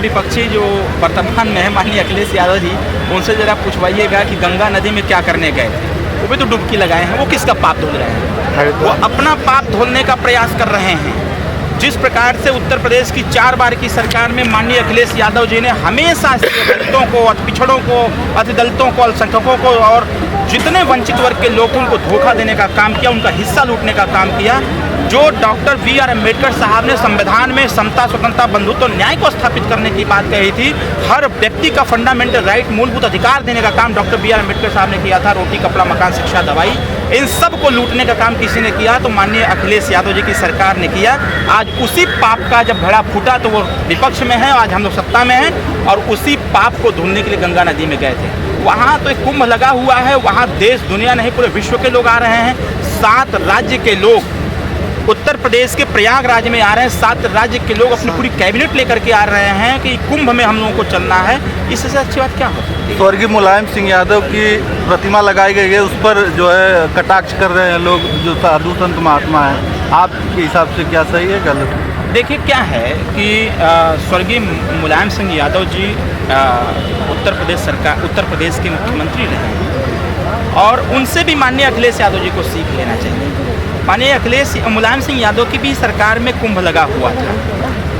विपक्षी जो वर्तमान में है माननीय अखिलेश यादव जी, उनसे जरा पूछवाइएगा कि गंगा नदी में क्या करने गए थे। वो भी तो डुबकी लगाए हैं, वो किसका पाप धुल रहे हैं? वो अपना पाप धुलने का प्रयास कर रहे हैं। जिस प्रकार से उत्तर प्रदेश की 4 बार की सरकार में माननीय अखिलेश यादव जी ने हमेशा दलितों को, अति पिछड़ों को, अति दलितों को, अल्पसंख्यकों को और जितने वंचित वर्ग के लोगों को धोखा देने का काम किया, उनका हिस्सा लूटने का काम किया। जो डॉक्टर BR अम्बेडकर साहब ने संविधान में समता, स्वतंत्रता, बंधुत्व, न्याय को स्थापित करने की बात कही थी, हर व्यक्ति का फंडामेंटल राइट, मूलभूत अधिकार देने का काम डॉक्टर BR अम्बेडकर साहब ने किया था। रोटी, कपड़ा, मकान, शिक्षा, दवाई, इन सब को लूटने का काम किसी ने किया तो माननीय अखिलेश यादव जी की सरकार ने किया। आज उसी पाप का जब घड़ा फूटा तो वो विपक्ष में है, आज हम लोग सत्ता में हैं और उसी पाप को धुलने के लिए गंगा नदी में गए थे। वहाँ तो एक कुंभ लगा हुआ है, वहाँ देश दुनिया नहीं पूरे विश्व के लोग आ रहे हैं। 7 राज्य के लोग उत्तर प्रदेश के प्रयागराज में आ रहे हैं। 7 राज्य के लोग अपनी पूरी कैबिनेट लेकर के आ रहे हैं कि कुंभ में हम लोगों को चलना है। इससे अच्छी बात क्या हो? स्वर्गीय मुलायम सिंह यादव की प्रतिमा लगाई गई है, उस पर जो है कटाक्ष कर रहे हैं लोग, जो साधु संत महात्मा हैं। आपके हिसाब से क्या सही है, गलत? देखिए क्या है कि स्वर्गीय मुलायम सिंह यादव जी उत्तर प्रदेश के मुख्यमंत्री रहे और उनसे भी माननीय अखिलेश यादव जी को सीख लेना चाहिए। माननीय मुलायम सिंह यादव की भी सरकार में कुंभ लगा हुआ था,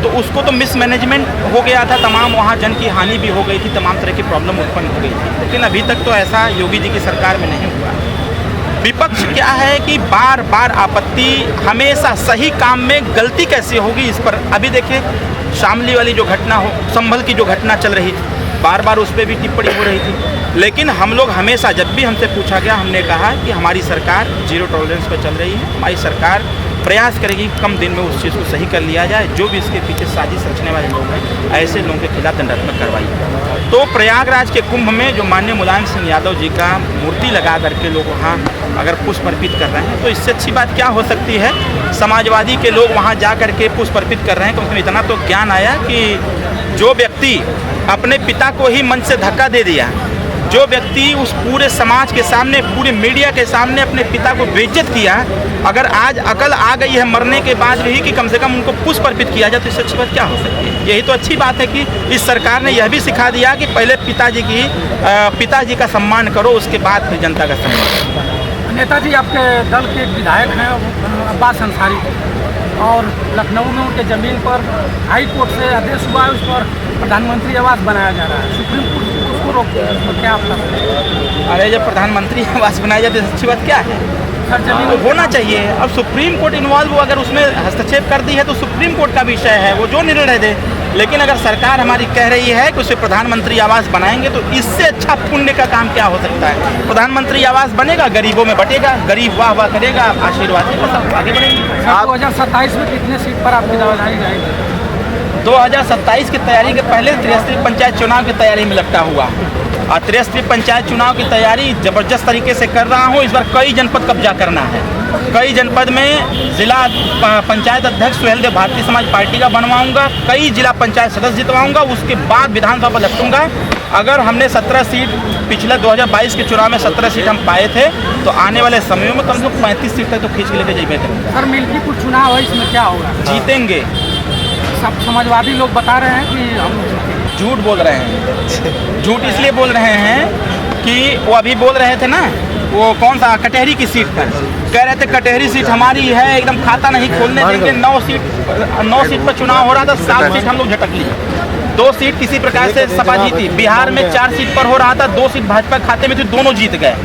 तो उसको तो मिसमैनेजमेंट हो गया था, तमाम वहाँ जन की हानि भी हो गई थी, तमाम तरह की प्रॉब्लम उत्पन्न हो गई थी। लेकिन अभी तक तो ऐसा योगी जी की सरकार में नहीं हुआ। विपक्ष क्या है कि बार बार आपत्ति, हमेशा सही काम में गलती कैसे होगी इस पर। अभी देखिए शामली वाली जो घटना हो, संभल की जो घटना चल रही थी, बार बार उस पर भी टिप्पणी हो रही थी। लेकिन हम लोग हमेशा, जब भी हमसे पूछा गया, हमने कहा कि हमारी सरकार जीरो टॉलरेंस पर चल रही है। हमारी सरकार प्रयास करेगी कम दिन में उस चीज़ को सही कर लिया जाए। जो भी इसके पीछे साजिश रचने वाले लोग हैं, ऐसे लोगों के खिलाफ दंडात्मक कार्रवाई। तो प्रयागराज के कुंभ में जो माननीय मुलायम सिंह यादव जी का मूर्ति लगा करके लोग वहाँ अगर पुष्प अर्पित कर रहे हैं, तो इससे अच्छी बात क्या हो सकती है? समाजवादी के लोग वहाँ जा करके पुष्प अर्पित कर रहे हैं, क्योंकि इतना तो ज्ञान आया कि जो व्यक्ति अपने पिता को ही मंच से धक्का दे दिया, जो व्यक्ति उस पूरे समाज के सामने, पूरे मीडिया के सामने अपने पिता को बेइज्जत किया, अगर आज अकल आ गई है मरने के बाद भी कि कम से कम उनको पुष्प अर्पित किया जाए, तो इससे अच्छी बात क्या हो सकती है? यही तो अच्छी बात है कि इस सरकार ने यह भी सिखा दिया कि पहले पिताजी का सम्मान करो, उसके बाद फिर जनता का सम्मान। नेताजी आपके दल के विधायक हैं अब्बास अंसारी, और लखनऊ में उनके ज़मीन पर हाई कोर्ट से आदेश हुआ है, उस पर प्रधानमंत्री आवास बनाया जा रहा है। सुप्रीम कोर्ट उसको रोक दिया, उसमें क्या आपका? अरे जब प्रधानमंत्री आवास बनाया जाए तो अच्छी बात क्या है? तो होना चाहिए। अब सुप्रीम कोर्ट इन्वॉल्व अगर उसमें हस्तक्षेप कर दी है तो सुप्रीम कोर्ट का विषय है, वो जो निर्णय दे। लेकिन अगर सरकार हमारी कह रही है कि उसे प्रधानमंत्री आवास बनाएंगे, तो इससे अच्छा पुण्य का काम क्या हो सकता है? प्रधानमंत्री आवास बनेगा, गरीबों में बटेगा, गरीब वाह वाह करेगा, आशीर्वाद देगा, सब आगे बढ़ेंगे। 2027 में कितने सीट पर आपकी दावेदारी जाएगी? 2027 की तैयारी के पहले 63 पंचायत चुनाव की तैयारी में लगता हुआ, और 63 पंचायत चुनाव की तैयारी ज़बरदस्त तरीके से कर रहा हूँ। इस बार कई जनपद कब्जा करना है। कई जनपद में जिला पंचायत अध्यक्ष सुहेल देव भारतीय समाज पार्टी का बनवाऊंगा, कई जिला पंचायत सदस्य जितवाऊंगा, उसके बाद विधानसभा लटूंगा। अगर हमने 17 सीट पिछले 2022 के चुनाव में 17 सीट हम पाए थे, तो आने वाले समयों में कम से कम 35 सीट तक तो खींच के लेके जाइए करेंगे। सर मिल्कीपुर चुनाव है, इसमें क्या होगा? जीतेंगे। सब समाजवादी लोग बता रहे हैं कि हम झूठ बोल रहे हैं। झूठ इसलिए बोल रहे हैं कि वो अभी बोल रहे थे ना, वो कौन सा कटहरी की सीट पर कह रहे थे कटहरी सीट हमारी है, एकदम खाता नहीं खोलने देंगे। 9 सीट पर चुनाव हो रहा था, 7 सीट हम लोग झटक लिए, 2 सीट किसी प्रकार से सपा जीती। बिहार में 4 सीट पर हो रहा था, 2 सीट भाजपा खाते में थी, दोनों जीत गए।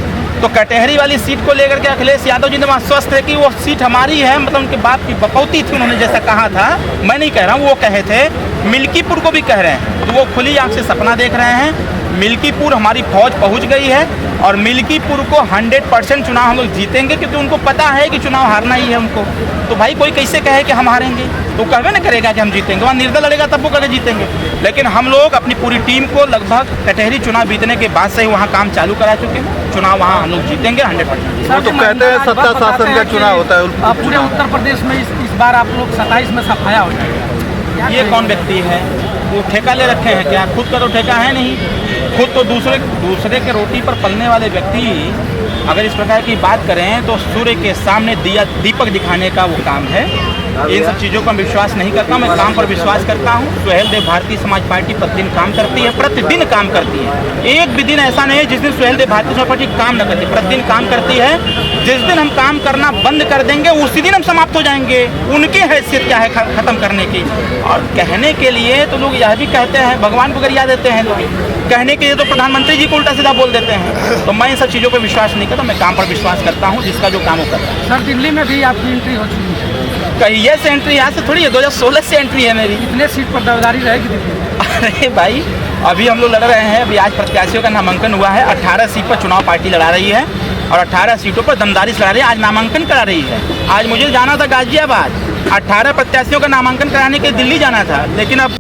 तो कटहरी वाली सीट को लेकर के अखिलेश यादव जी ने वहाँ स्वस्थ है कि वो सीट हमारी है, मतलब उनके बाप की बपौती थी, उन्होंने जैसा कहा था। मैं नहीं कह रहा हूँ, वो कहे थे। मिल्कीपुर को भी कह रहे हैं, तो वो खुली आंख से सपना देख रहे हैं। मिल्कीपुर हमारी फौज पहुंच गई है और मिल्कीपुर को 100% चुनाव हम लोग जीतेंगे, क्योंकि उनको पता है कि चुनाव हारना ही है उनको। तो भाई कोई कैसे कहे कि हम हारेंगे? तो कहवे ना करेगा कि हम जीतेंगे, वहाँ निर्दल लड़ेगा तब वो कहे जीतेंगे। लेकिन हम लोग अपनी पूरी टीम को लगभग कटहरी चुनाव जीतने के बाद से ही वहाँ काम चालू करा चुके हैं। चुनाव वहाँ हम लोग जीतेंगे 100%। वो तो कहते हैं सत्ता शासन का चुनाव होता है। पूरे उत्तर प्रदेश में इस बार आप लोग 27 में सफाया हो जाएगा। ये कौन व्यक्ति है? वो ठेका ले रखे हैं क्या? खुद का तो ठेका है नहीं। खुद तो दूसरे के रोटी पर पलने वाले व्यक्ति अगर इस प्रकार की बात करें तो सूर्य के सामने दीपक दिखाने का वो काम है। इन सब चीज़ों पर विश्वास नहीं करता, मैं काम पर विश्वास करता हूँ। सुहेल देव भारतीय समाज पार्टी प्रतिदिन काम करती है, प्रतिदिन काम करती है। एक भी दिन ऐसा नहीं है जिस दिन सुहेल देव भारतीय समाज पार्टी काम न करती, प्रतिदिन काम करती है। जिस दिन हम काम करना बंद कर देंगे उसी दिन हम समाप्त हो जाएंगे। उनकी हैसियत क्या है ख़त्म करने की? और कहने के लिए तो लोग यह भी कहते हैं, भगवान को गरिया देते हैं लोग, कहने के लिए तो प्रधानमंत्री जी को उल्टा सीधा बोल देते हैं। तो मैं इन सब चीज़ों पर विश्वास नहीं करता, मैं काम पर विश्वास करता हूँ, जिसका जो काम वो करता है। सर दिल्ली में भी आपकी एंट्री हो चुकी है, कहिए से एंट्री यहाँ से थोड़ी है, 2016 से एंट्री है मेरी। कितने सीट पर दावेदारी रहेगी दिल्ली में? अरे भाई अभी हम लोग लड़ रहे हैं, अभी आज प्रत्याशियों का नामांकन हुआ है। 18 सीट पर चुनाव पार्टी लड़ा रही है और 18 सीटों पर दमदारी से लड़ा रही है। आज नामांकन करा रही है। आज मुझे जाना था गाजियाबाद, 18 प्रत्याशियों का नामांकन कराने के दिल्ली जाना था, लेकिन अब